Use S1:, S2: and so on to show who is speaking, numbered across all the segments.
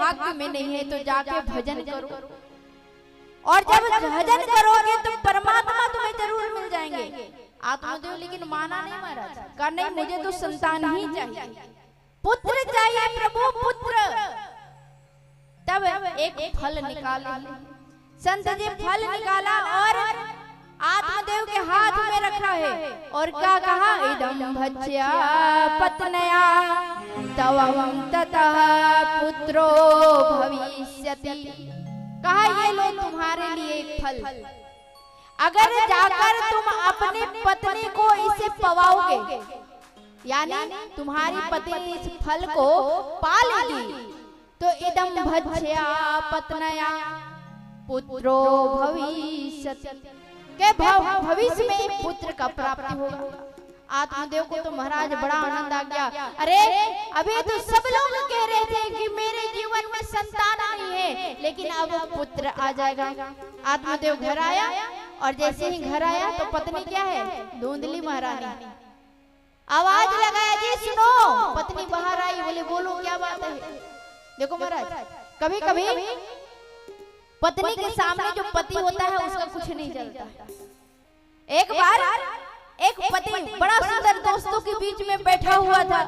S1: भाग्य में नहीं है तो जाके भजन करो, और जब भजन करोगे तो परमात्मा तुम्हें जरूर मिल जाएंगे। आत्मदेव लेकिन माना नहीं महाराज, कहा नहीं मुझे तो संतान ही चाहिए, पुत्र चाहिए प्रभु पुत्र। तब एक फल निकाले संत जी, फल निकाला और आत्मदेव के हाथ में रखा है और क्या कहा, इदं भज्या पत्न्या तवं ततः पुत्रो भविष्यति। कहा ये लो तुम्हारे लिए एक फल, अगर जाकर तुम अपनी पत्नी को इसे पवाओगे, यानी तुम्हारी पत्नी इस फल को पा लेगी, तो इदं भज्या पत्न्या पुत्रो भविष्यति, के भविष्य में एक पुत्र का प्राप्ति होगा। आत्मदेव को तो महाराज बड़ा आनंद आ गया। अरे अभी तो सब लोग कह रहे थे कि मेरे जीवन में संतान नहीं है, लेकिन अब पुत्र आ जाएगा। आत्मदेव घर आया और जैसे ही घर आया तो पत्नी क्या है, धुंधली महारानी, आवाज लगाया, जी सुनो। पत्नी बाहर आई, बोले बोलो क्या बात है। देखो महाराज, कभी कभी पत्नी के सामने जो पति होता है उसका कुछ नहीं चलता। एक बार एक पति बड़ा सुंदर दोस्तों के बीच में बैठा हुआ था,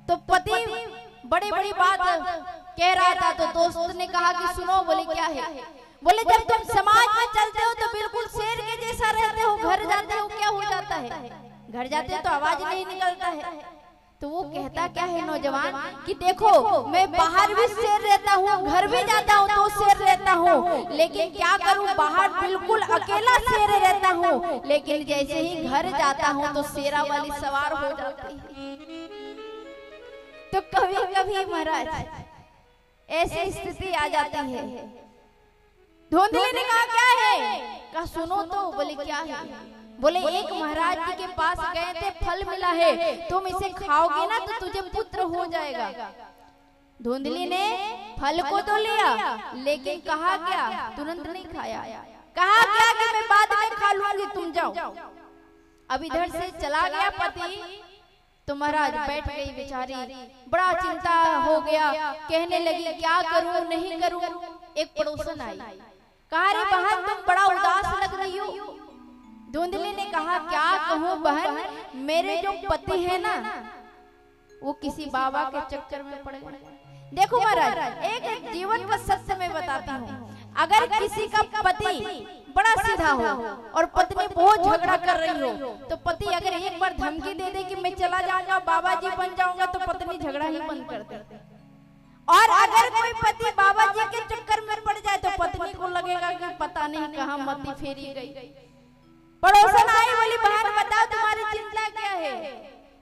S1: तो पति बड़ी बड़ी बात कह रहा था, तो दोस्त ने कहा कि सुनो। बोले क्या है। बोले जब तुम समाज में चलते हो तो बिल्कुल शेर के जैसा रहते हो, घर जाते हो क्या हो जाता है, घर जाते हो तो आवाज नहीं निकलता है। तो वो कहता क्या है नौजवान कि देखो मैं बाहर भी शेर रहता हूँ, घर भी जाता हूँ तो शेर रहता हूँ, लेकिन क्या करूँ, बाहर बिल्कुल अकेला शेर रहता हूँ, लेकिन जैसे ही घर जाता हूँ तो शेरा वाली सवार हो जाती है। तो कभी कभी महाराज ऐसी स्थिति आ जाती है। धुंधली ने कहा क्या है, कहा सुनो तो। बोले क्या है। बोले एक महाराज जी के पास गए थे, फल मिला है, तुम इसे खाओगे ना तो तुझे पुत्र हो जाएगा। धुंधली ने फल को तो लिया, लेकिन कहा क्या, तुरंत नहीं खाया। कहा क्या कि मैं बाद में खा लूंगी, तुम जाओ। अब इधर से चला गया पति, तो महाराज बैठ गई बेचारी, बड़ा चिंता हो गया, कहने लगी क्या करूं नहीं करूं। एक पड़ोसन आई, कहा रे बहन तुम बड़ा उदास लग रही हो। धुंधली ने कहा क्या कहूँ बहन, मेरे जो पति है ना वो किसी बाबा के चक्कर में पड़ गए। देखो महाराज एक जीवन का सत्य मैं बताता हूँ, अगर किसी का पति बड़ा सीधा हो और पत्नी बहुत झगड़ा कर रही हो, तो पति अगर एक बार धमकी दे दे कि मैं चला जाऊंगा, बाबा जी बन जाऊंगा, तो पत्नी झगड़ा ही बंद कर दे। और अगर कोई पति बाबा जी के चक्कर में पड़ जाए तो पत्नी को लगेगा कि पता नहीं कहाँ मती फेरी गई। पड़ोसन आई, बोली बहन बताओ तुम्हारी चिंता क्या है।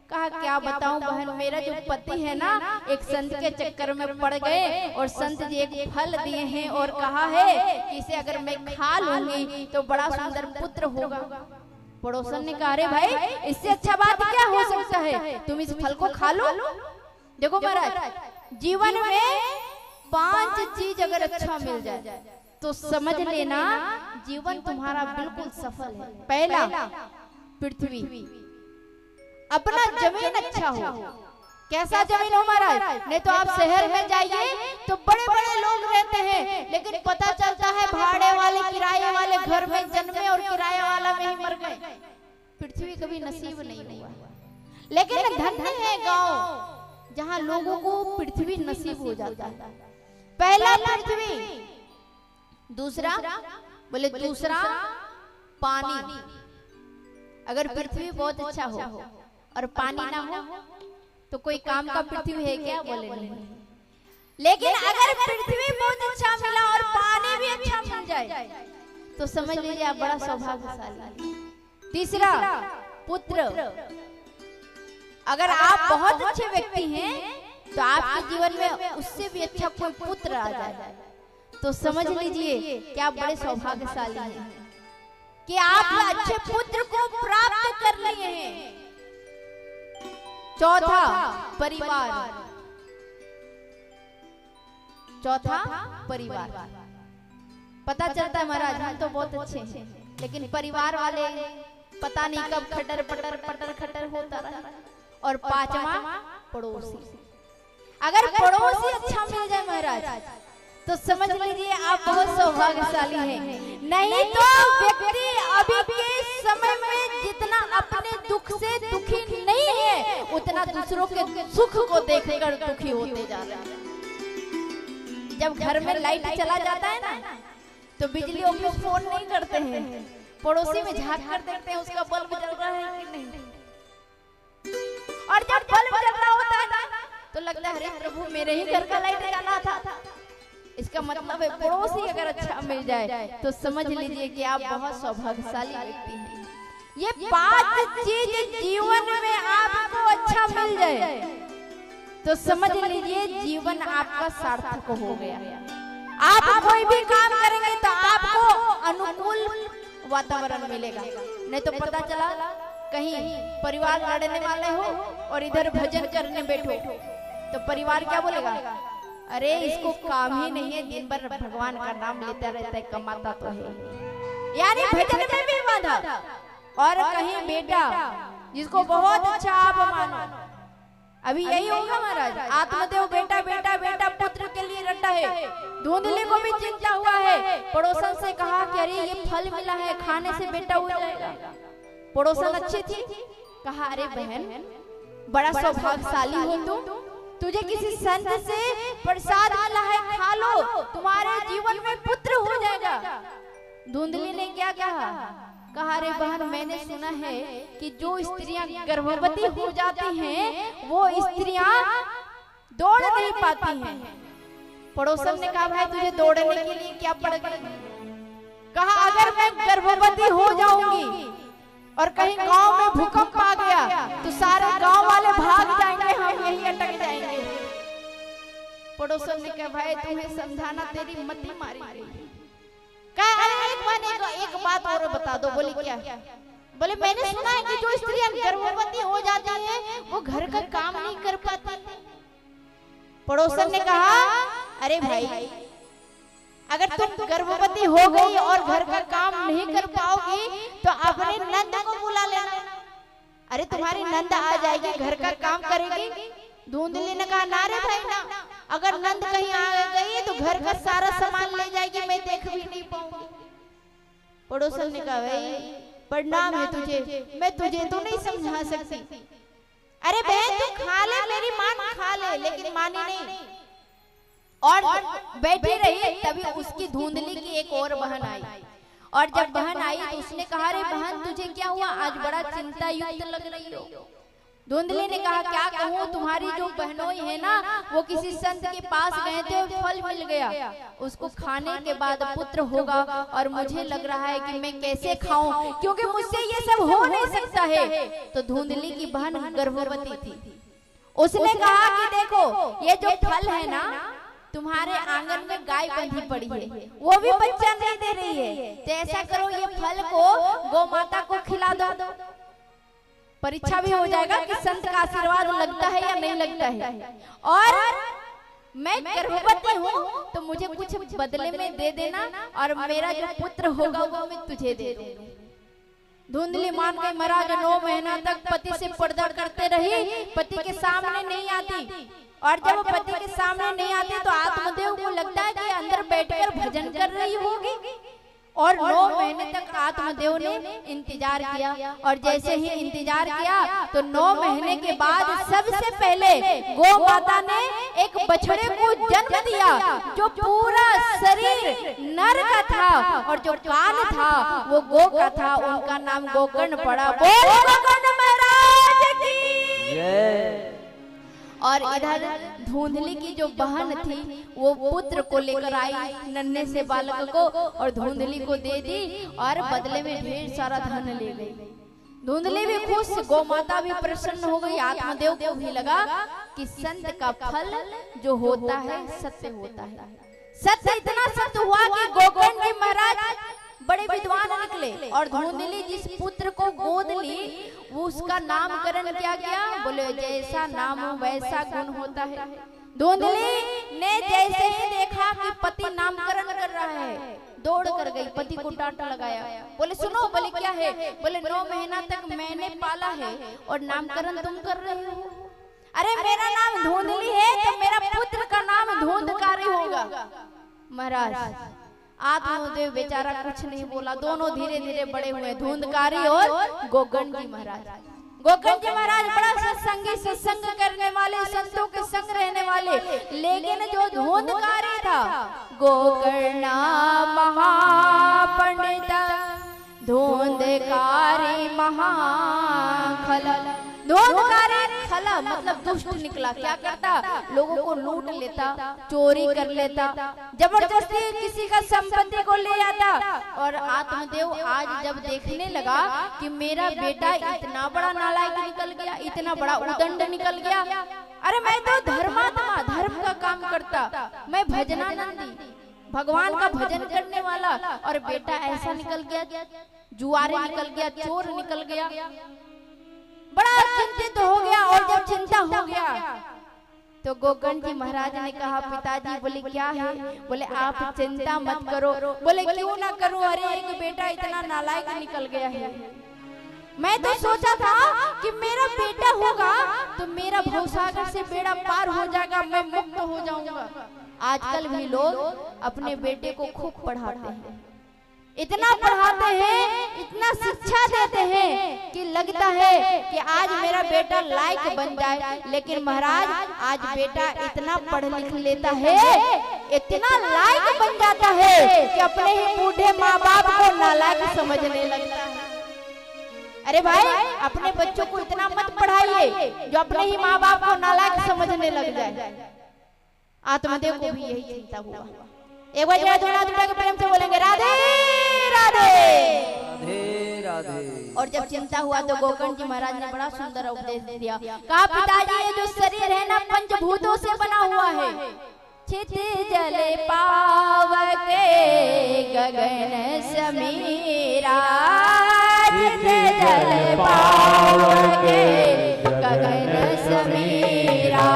S1: कहा क्या बताऊं बहन, मेरा जो पति है ना एक संत के चक्कर में पड़ गए, और संत जी एक फल दिए हैं और कहा है कि इसे अगर मैं खा लूंगी तो बड़ा सुंदर पुत्र होगा। पड़ोसन ने कहा अरे भाई इससे अच्छा बात क्या हो सकता है, तुम इस फल को खा लो। देखो महाराज जीवन में 5 चीज अगर अच्छा मिल जाए तो समझ लेना जीवन तुम्हारा बिल्कुल सफल है। पहला पृथ्वी, अपना जमीन अच्छा हो। कैसा जमीन हो महाराज, नहीं तो आप शहर में जाइए तो बड़े बड़े लोग रहते हैं, लेकिन पता चलता है भाड़े वाले किराए वाले घर में जन्मे और किराया वाला में ही मर गए। पृथ्वी कभी नसीब नहीं हुआ। लेकिन धन्य है गांव जहां लोगों को पृथ्वी नसीब हो जाता है। पहला पृथ्वी, दूसरा बोले दूसरा पानी। अगर पृथ्वी बहुत अच्छा हो और पानी ना हो तो कोई काम का पृथ्वी है क्या, बोले नहीं। लेकिन अगर पृथ्वी बहुत अच्छा मिला और पानी भी अच्छा मिल जाए तो समझ लीजिए आप बड़ा सौभाग्यशाली। तीसरा पुत्र, अगर आप बहुत अच्छे व्यक्ति हैं तो आपके जीवन में उससे भी अच्छा कोई पुत्र आ जाए तो समझ लीजिए कि आप बड़े सौभाग्यशाली हैं कि आप अच्छे पुत्र को प्राप्त कर लिए हैं। चौथा परिवार, चौथा परिवार। पता चलता है महाराज हम तो बहुत अच्छे हैं, लेकिन परिवार वाले पता नहीं कब खटर पटर पटर खटर होता रहा। और पांचवा पड़ोसी, अगर पड़ोसी अच्छा मिल जाए महाराज महाराज, तो समझ लीजिए आप बहुत सौभाग्यशाली हैं। नहीं तो व्यक्ति अभी के समय में जितना अपने दुख से दुखी नहीं है, उतना दूसरों के सुख को देखकर दुखी होते जा रहा है। जब घर में लाइट चला जाता है ना, तो बिजली ऑफिस फोन नहीं करते हैं, पड़ोसी में झांक कर देखते हैं उसका बल्ब जल रहा है कि नहीं। और जब बल्ब जल रहा होता है ना, तो लगता है अरे प्रभु मेरे ही घर का लाइट जला था। इसका मतलब है पड़ोसी अगर अच्छा मिल जाए तो समझ लीजिए कि आप बहुत सौभाग्यशाली व्यक्ति हैं। ये 5 चीज जीवन में आपको अच्छा मिल जाए तो समझ लीजिए जीवन आपका सार्थक हो गया। आप कोई भी काम करेंगे तो आपको अनुकूल वातावरण मिलेगा। नहीं तो पता चला कहीं परिवार लड़ने वाले हो और इधर भजन करने बैठो तो परिवार क्या बोलेगा, अरे इसको काम ही नहीं है, दिन भर भगवान का नाम लेता रहता है, कमाता तो है। यानी भजन में भी बाधा। और कहीं बेटा जिसको बहुत अच्छा आप मानो, अभी यही होगा महाराज, आत्मदेव बेटा बेटा बेटा पुत्र के लिए रटा है। धुंधली को भी चिंता हुआ है, पड़ोसन से कहा कि अरे ये फल मिला है, खाने से बेटा हो जाएगा। पड़ोसन अच्छी थी, कहा अरे बहन बड़ा सौभाग्यशाली हो तुझे किसी संत से प्रसाद मिला है, खा लो, तुम्हारे जीवन में पुत्र हो जाएगा। धुंधली ने क्या कहा अरे बहन मैंने सुना है कि जो स्त्रियां गर्भवती हो जाती हैं वो स्त्रियां दौड़ नहीं पाती हैं। पड़ोसन ने कहा भाई तुझे दौड़ने के लिए क्या पड़ गया? कहा अगर मैं गर्भवती हो जाऊंगी और कहीं गांव में भूकंप आ गया तो सारे गांव वाले भाग जाएंगे, हम यहीं अटक जाएंगे। पड़ोसन ने कहा भाई तुम्हें समझाना तेरी मति मारी गई। कहा अरे एक बात और बता दो। बोले क्या? बोले मैंने सुना है कि जो स्त्रियां गर्भवती हो जाती हैं वो घर का काम नहीं कर पाती। पड़ोसन ने कहा अरे भाई अगर तुम गर्भवती हो गई और घर का काम नहीं कर पाओगी तो अपने नंद को बुला लेना। अरे तुम्हारी नंद आ जाएगी, घर का काम करेगी। धुंधली ने कहा ना रे भाई ना, अगर नंद कहीं आ गई तो घर का सारा सामान ले जाएगी, मैं देख भी नहीं पाऊंगी। पड़ोसन ने कहा भाई प्रणाम है तुझे, मैं तुझे तो नहीं समझा सकती। अरे बहन तू खा ले, मेरी मान खा ले, लेकिन मानी नहीं और बैठी रही। तभी उसकी धुंधली की एक और बहन आई और जब बहन आई तो उसने कहा अरे बहन तुझे क्या हुआ, आज बड़ा चिंता युक्त लग रही हो। धुंधली ने कहा क्या कहूँ, तुम्हारी जो बहनोई है ना वो किसी संत के पास गए थे, फल मिल गया, उसको खाने के बाद पुत्र होगा और मुझे लग रहा है कि मैं कैसे खाऊं क्योंकि मुझसे ये सब हो नहीं सकता है। तो धुंधली की बहन गर्भवती थी। उसने कहा कि देखो ये जो फल है ना तुम्हारे आंगन में गाय बंधी पड़ी है, वो भी बच्चा नहीं दे रही है, तो ऐसा करो ये फल को गौ माता को खिला दो। परीक्षा भी हो जाएगा कि संत का आशीर्वाद लगता है या नहीं लगता है। और मैं गर्भवती हूँ तो मुझे कुछ बदले में दे देना और मेरा जो पुत्र होगा वो मैं तुझे दे दूंगी। धुंधली मान गई। महाराज 9 महीना तक पति से पर्दा करते रही, पति के सामने नहीं आती। और जब वो पति के सामने नहीं आती तो आत्मदेव को लगता है कि अंदर बैठकर भजन कर रही होगी। और 9 महीने तक आत्मदेव ने इंतजार किया और जैसे ही इंतजार किया तो 9 महीने के बाद सबसे पहले गौ माता ने एक बछड़े को जन्म दिया जो पूरा शरीर नर का था और जो कान था वो गौ का था। उनका नाम गोकर्ण पड़ा। बोल गोकर्ण महाराज की जय। और इधर धुंधली की जो बहन थी वो पुत्र को लेकर आई नन्हे से बालक को और धुंधली को दे दी और बदले में ढेर सारा धन ले गई। धुंधली भी खुश, गौ माता भी प्रसन्न हो गई। आत्मदेव को भी लगा कि संत का फल जो होता है सत्य होता है। सत्य इतना सत्य हुआ कि गोकर्ण जी महाराज बड़े विद्वान निकले और धुंधली जिस पुत्र को गोद ली वो उसका नामकरण क्या किया? बोले जैसा नाम हो वैसा गुण होता है। धुंधली ने जैसे ही देखा कि पति नामकरण कर रहा है दौड़ कर गई, पति को डांट लगाया। बोले सुनो। बोले क्या है? बोले 9 महीना तक मैंने पाला है और नामकरण तुम कर रहे हो। अरे मेरा नाम धुंधली है तो मेरा पुत्र का नाम धुंधकारी होगा। महाराज आत्मदेव बेचारा कुछ नहीं बोला, दोनों धीरे धीरे बड़े हुए, धुंधकारी और गोकर्ण जी महाराज। गोकर्ण जी महाराज बड़ा सत्संगी, सत्संग करने वाले, संतों के संग रहने वाले, लेकिन जो धुंधकारी था गोकर्ण महापंडित धुंधकारी महाखला। धुंधकारी खला मतलब दुष्ट निकला, क्या करता, लोगों को लूट लेता, चोरी कर लेता, जबरदस्ती किसी का संपत्ति को ले आता। और आत्मदेव आज जब देखने लगा कि मेरा बेटा इतना बड़ा नालायक निकल गया, इतना बड़ा उदंड निकल गया, अरे मैं तो धर्मात्मा, धर्म का काम करता, मैं भजनानंदी, भगवान का भजन करने वाला, और बेटा ऐसा निकल गया, जुआरे निकल गया, चोर निकल गया। बड़ा चिंतित हो गया। और जब चिंता हो गया तो गोकर्ण जी महाराज ने कहा, पिताजी, बोले क्या है? बोले आप चिंता मत करो। बोले क्यों ना करूं, अरे एक बेटा इतना नालायक निकल गया है। मैं तो सोचा था कि मेरा बेटा होगा तो मेरा भवसागर से बेड़ा पार हो जाएगा, मैं मुक्त हो जाऊंगा। आजकल भी लोग अपने बेटे को खूब पढ़ाते हैं, इतना पढ़ाते हैं, इतना शिक्षा देते हैं कि लगता है कि आज मेरा बेटा लायक बन जाए। लेकिन महाराज आज बेटा इतना पढ़ लिख लेता है, इतना लायक बन जाता है कि अपने ही बूढ़े माँ बाप को नालायक समझने लगता है। अरे भाई, अपने बच्चों को इतना मत पढ़ाइए जो अपने ही माँ बाप को नालायक समझने लग जाए। आत्मदेव को भी यही चिंता हुआ। एक बार जरा थोड़ा थोड़ा के प्रेम से बोलेंगे राधे राधे
S2: राधे राधे।
S1: और जब चिंता हुआ तो गोकर्ण जी महाराज ने बड़ा सुंदर उपदेश दिया। कहा, पिताजी ये जो शरीर है ना पंचभूतों से बना हुआ है, क्षितिज पावक गगन समीरा, क्षितिज पावक गगन समीरा,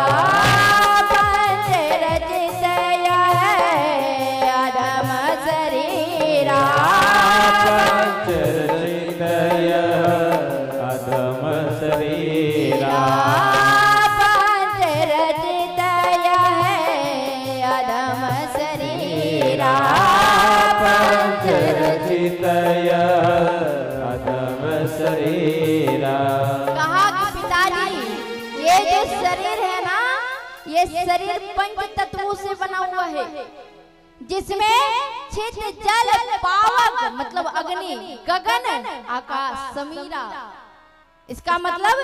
S1: शरीर पंच तत्वों से बना हुआ है, जिसमें क्षितिज जल पावक मतलब अग्नि, गगन आकाश, समीरा इसका मतलब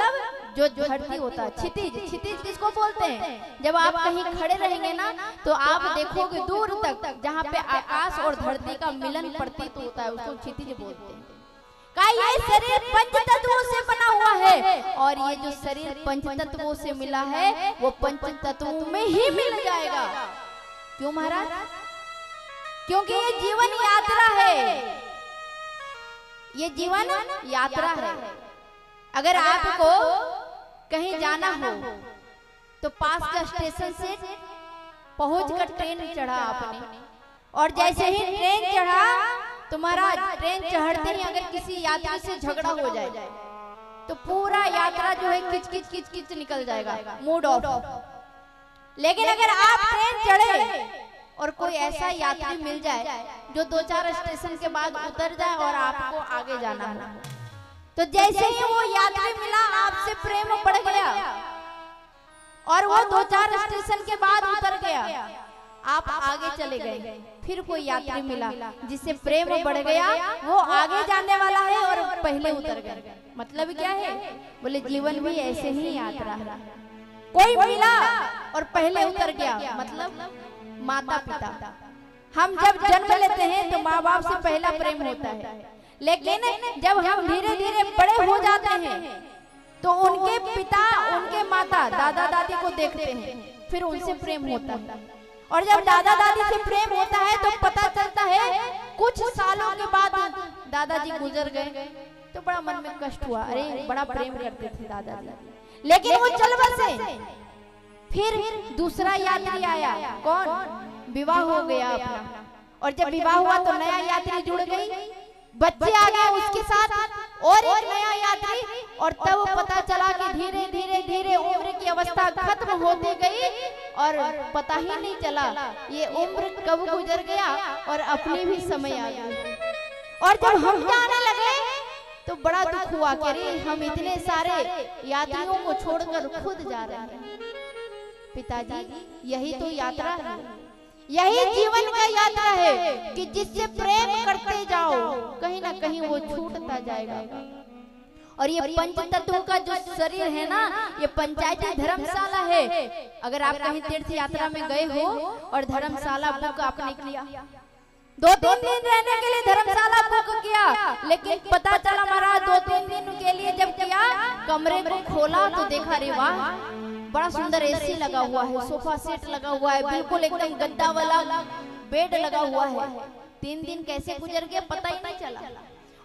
S1: जो धरती होता है। क्षितिज, क्षितिज किसको बोलते हैं? जब आप कहीं खड़े रहेंगे ना तो आप देखोगे दूर तक जहाँ पे आकाश और धरती का मिलन प्रतीत होता है, उसको क्षितिज बोलते हैं। का ये शरीर पंच तत्वों से बना हुआ है, और ये जो शरीर पंच तत्वों से मिला है वो पंच तत्वों में ही मिल जाएगा। क्यों महाराज? क्योंकि ये जीवन यात्रा है, ये जीवन यात्रा है। अगर आपको कहीं जाना हो तो पास का स्टेशन से पहुंचकर ट्रेन चढ़ा आपने, और जैसे ही ट्रेन चढ़ा तो महाराज ट्रेन चढ़ते ही अगर किसी यात्री से झगड़ा हो जाए तो पूरा यात्रा जो है किच किच किच किच निकल जाएगा, मूड ऑफ। लेकिन अगर आप ट्रेन चढ़े और कोई ऐसा यात्री मिल जाए जो 2-4 स्टेशन के बाद उतर जाए और आपको आगे जाना हो, तो जैसे ही वो यात्री मिला आपसे प्रेम बढ़ गया और वो 2-4 स्टेशन के बाद उतर गया, आप आगे चले गए। फिर कोई यात्री मिला जिससे प्रेम बढ़ गया, वो आगे जाने वाला है और पहले उतर गए। मतलब क्या है? बोले जीवन भी ऐसे ही यात्रा है। कोई मिला और पहले उतर गया, मतलब माता पिता। हम जब जन्म लेते हैं तो माँ बाप से पहला प्रेम होता है, लेकिन जब हम धीरे धीरे बड़े हो जाते हैं तो उनके पिता, उनके माता, दादा दादी को देखते हैं, फिर उनसे प्रेम होता है। और जब दादा दादी से प्रेम होता है तो पता चलता है कुछ सालों के बाद दादाजी गुजर गए तो बड़ा मन में कष्ट हुआ, अरे बड़ा प्रेम करते थे दादाजी, लेकिन वो चल बसे। फिर दूसरा यात्री आया, कौन? विवाह हो गया अपना, और जब विवाह हुआ तो नया यात्री जुड़ गई, बच्चे आ गए उसके साथ, और एक नया यात्री, और तब पता चला कि धीरे धीरे धीरे उम्र की अवस्था खत्म होती गई और पता ही नहीं चला ये उम्र कब गुजर गया और अपनी भी समय आ गई। और जब हम जाने लगे तो बड़ा दुख हुआ कि अरे हम इतने सारे यात्रियों को छोड़कर खुद जा रहे हैं। पिताजी यही तो यात्रा है, यही जीवन का यात्रा है कि जिससे प्रेम करते जाओ कहीं ना कहीं वो छूटता जाएगा। और ये पंच तत्वों का जो शरीर है ना, ये पंचायती धर्मशाला है। अगर आप कहीं तीर्थ यात्रा में गए हो और धर्मशाला बुक आपने किया, 2-3 दिन रहने के लिए धर्मशाला बुक किया, लेकिन पता चला महाराज 2-3 दिन के लिए जब किया कमरे को खोला तो देखा रे वाह बड़ा सुंदर एसी लगा हुआ है, सोफा सेट लगा हुआ है, बिल्कुल एकदम गद्दा वाला बेड लगा हुआ है। 3 दिन कैसे गुजर गया पता ही नहीं चला।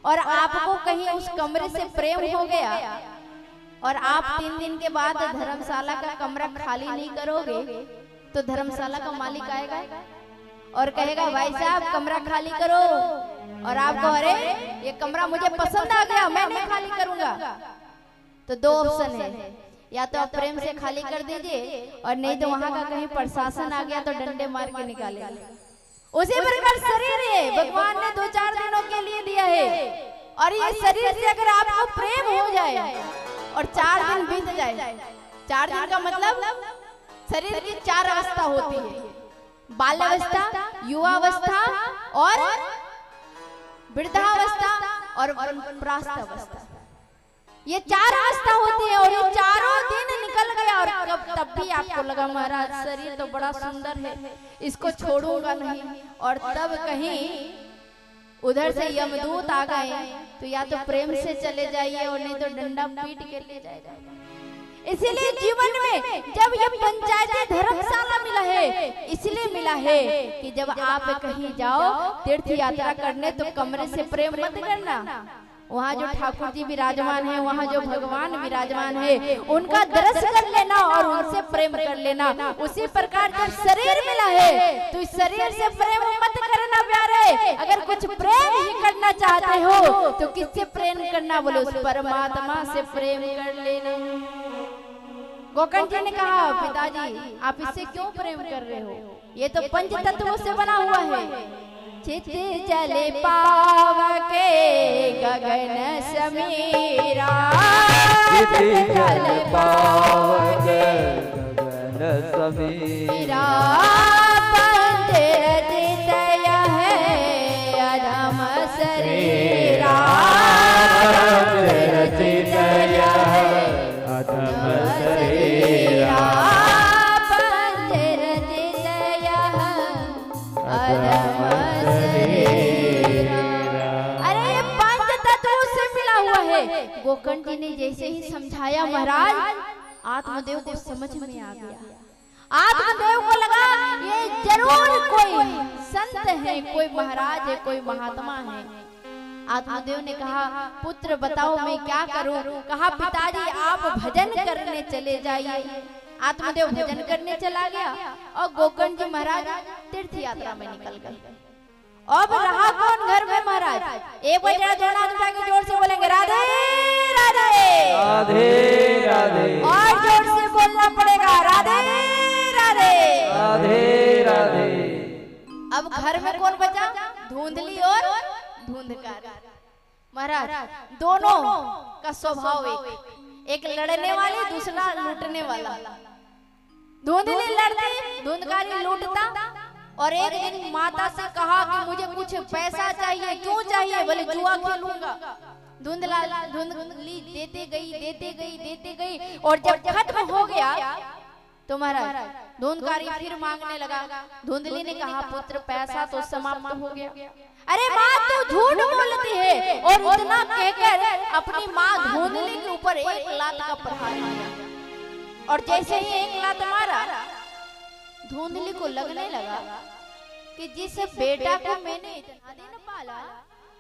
S1: और आपको कहीं उस कमरे से प्रेम हो गया और आप 3 दिन के बाद धर्मशाला का कमरा खाली नहीं करोगे तो धर्मशाला का मालिक आएगा और कहेगा भाई साहब कमरा खाली करो, और आप कहो अरे ये कमरा मुझे पसंद आ गया मैं नहीं खाली करूंगा। तो 2 ऑप्शन है, या तो आप प्रेम से खाली कर दीजिए और नहीं तो वहां का कहीं प्रशासन आ गया तो डंडे मार के निकालेगा। उसी प्रकार शरीर है भगवान ने 2-4 दिनों के लिए दिया है, और ये शरीर से अगर आपको प्रेम हो जाए और 4 दिन बीत जाए, 4 दिन का मतलब शरीर की 4 अवस्था होती है, बाल्यावस्था, युवावस्था और वृद्धावस्था और प्रास्थावस्था। ये 4 अवस्था होती है और ये चारों दिन निकल गया और तब भी आपको लगा महाराज शरीर तो बड़ा सुंदर है इसको छोड़ूंगा नहीं, और तब कहीं उधर से यमदूत आ गए तो या तो प्रेम से चले जाइए और नहीं तो डंडा पीट के ले जाएगा। इसीलिए जीवन में जब ये पंचायती धर्मशाला मिला है, इसलिए मिला है कि जब आप कहीं जाओ तीर्थ यात्रा करने तो कमरे से प्रेम मत करना। वहाँ जो ठाकुर जी विराजमान है, वहाँ जो भगवान विराजमान है, उनका दर्श कर लेना और उनसे प्रेम कर लेना। उसी प्रकार जब शरीर मिला है तो इस शरीर से प्रेम मत करना प्यारे। अगर कुछ प्रेम ही करना चाहते हो तो किससे प्रेम करना, बोले उस परमात्मा से प्रेम कर लेना। गोकर्ण जी ने कहा पिताजी आप इससे क्यों प्रेम कर रहे हो, ये तो पंच तत्वों से बना हुआ है। चित चले पावके गगन समीरा,
S2: चित चले पावके गगन समीरा,
S1: पंच रचित यह अधम शरीरा,
S2: पंच रचित यह अधम शरीरा,
S1: पंच रचित यह अधम। गोकर्ण जी ने जैसे ही समझाया महाराज आत्मदेव को समझ में आ गया। आत्मदेव को लगा ये जरूर कोई संत है, कोई महाराज है, कोई महात्मा है। आत्मदेव ने कहा पुत्र बताओ मैं क्या करूं। कहा पिताजी आप भजन करने चले जाइए। आत्मदेव भजन करने चला गया और गोकर्ण जी महाराज तीर्थ यात्रा में निकल गए। अब रहा कौन घर में महाराज? एक बार जरा दोनों हाथ उठा के जोर से बोलेंगे राधे राधे
S2: राधे राधे,
S1: और जोर से बोलना पड़ेगा राधे राधे
S2: राधे राधे।
S1: अब घर में कौन बचा? धुंधली और धुंधकार। महाराज दोनों का स्वभाव एक लड़ने वाले दूसरा लूटने वाला। धुंधली लड़ती, धुंधकारी लूटता। और एक दिन माता से कहा कि मुझे कुछ पैसा चाहिए। क्यों चाहिए? बोले जुआ खेलूंगा। धुंधली देते गई और जब खत्म हो गया तो महाराज धुंधकारी फिर मांगने लगा। धुंधली ने कहा पुत्र पैसा तो समाप्त हो गया। अरे माँ तू झूठ बोलती है। और इतना कहकर अपनी माँ धुंधली के ऊपर 1 लात का प्रहार किया। और जैसे ही 1 लात मारा धुंधली को लगने लगा कि जिस बेटा को मैंने इतना दिन पाला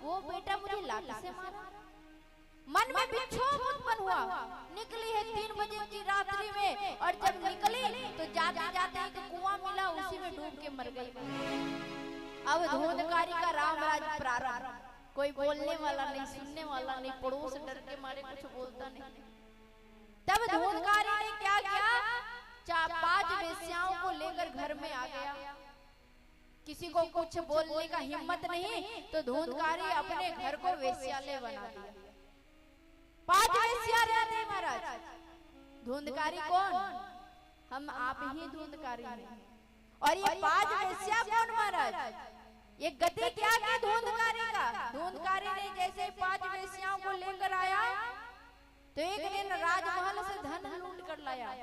S1: वो बेटा मुझे लाठी से मारा। मन में विक्षोभ उत्पन्न हुआ। निकली है 3 बजे की रात्रि में और जब निकली तो जाते जाते एक कुआं मिला, उसी में डूब के मर गई। अब धुंधकारी का रामराज प्रारंभ। कोई बोलने वाला नहीं, सुनने वाला नहीं, पड़ोस डर के मारे कुछ बोलता नहीं। तब धूंधकारी ने क्या किया, 5 वेश्याओं को लेकर घर में आ गया। किसी को कुछ बोलने का हिम्मत नहीं, तो धूंधकारी अपने घर को वेश्यालय बना दिया। 5 वेश्या रहते महाराज। धूंधकारी कौन? हम आप ही धूंधकारी हैं। और ये 5 वेश्या कौन महाराज? ये गति क्या की धूंधकारी का? धूंधकारी ने जैसे 5 वेश्याओं को लेकर आया, तो एक दिन राजमहल से धन लूट कर लाया।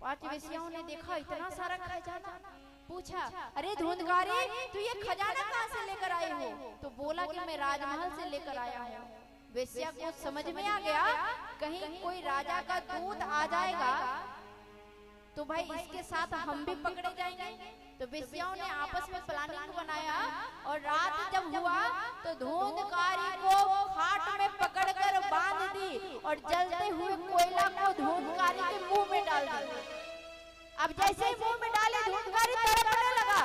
S1: 5 वेश्याओं ने देखा इतना सारा खजाना, पूछा, अरे धूंधकारी तू ये खजाना कहाँ से लेकर आई हो? तो बोला कि मैं राजमहल से लेकर आया हूँ। वेश्या को समझ में आ गया कहीं कोई राजा का दूत आ जाएगा तो भाई इसके साथ हम भी पकड़े जाएंगे। तो वेश्याओं ने आपस में प्लानिंग बनाया, और रात जब हुआ तो धूंधकारी को खाट में पकड़कर बांध दी और जलते हुए कोयला को धूंधकारी के मुंह में डाल दिया। अब जैसे ही मुंह में डाले धूंधकारी तड़पने लगा,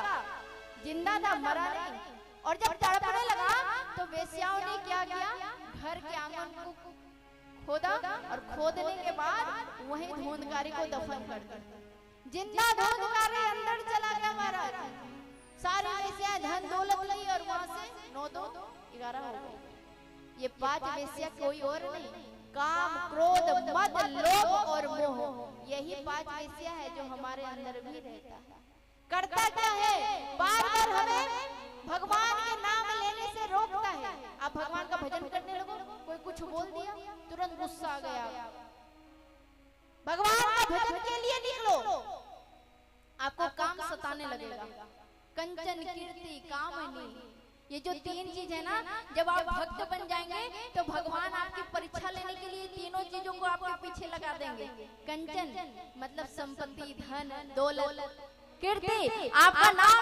S1: जिंदा था, मरा नहीं। और जब तड़पने लगा तो वेश्याओं ने क्या किया, घर के आंगन को खोदा और खोदने के बाद वहीं धूंधकारी को दफन कर दिया। जिंदा धूंधकारी अंदर चला गया महाराज। सारी वेश्या धन दौलत ली और वहां से 9 2 11 हो गई। ये 5 वेश्या कोई और नहीं, काम, क्रोध, मद, लोभ और मोह, यही 5 वेश्या है जो हमारे अंदर भी रहता है। करता क्या है, बार बार हमें भगवान के नाम लेने से रोकता है। आप भगवान का भजन करने लगो, कोई कुछ बोल दिया तुरंत गुस्सा आ गया। भगवान का भजन के लिए निकलो, आपको काम सताने लगेगा। कंचन, कीर्ति, कामनी, ये जो 3 चीज है ना, जब आप भक्त बन जाएंगे तो भगवान आपकी परीक्षा लेने के लिए तीनों चीजों को आपके पीछे लगा देंगे। कंचन मतलब संपत्ति, धन, दौलत, कीर्ति, आपका नाम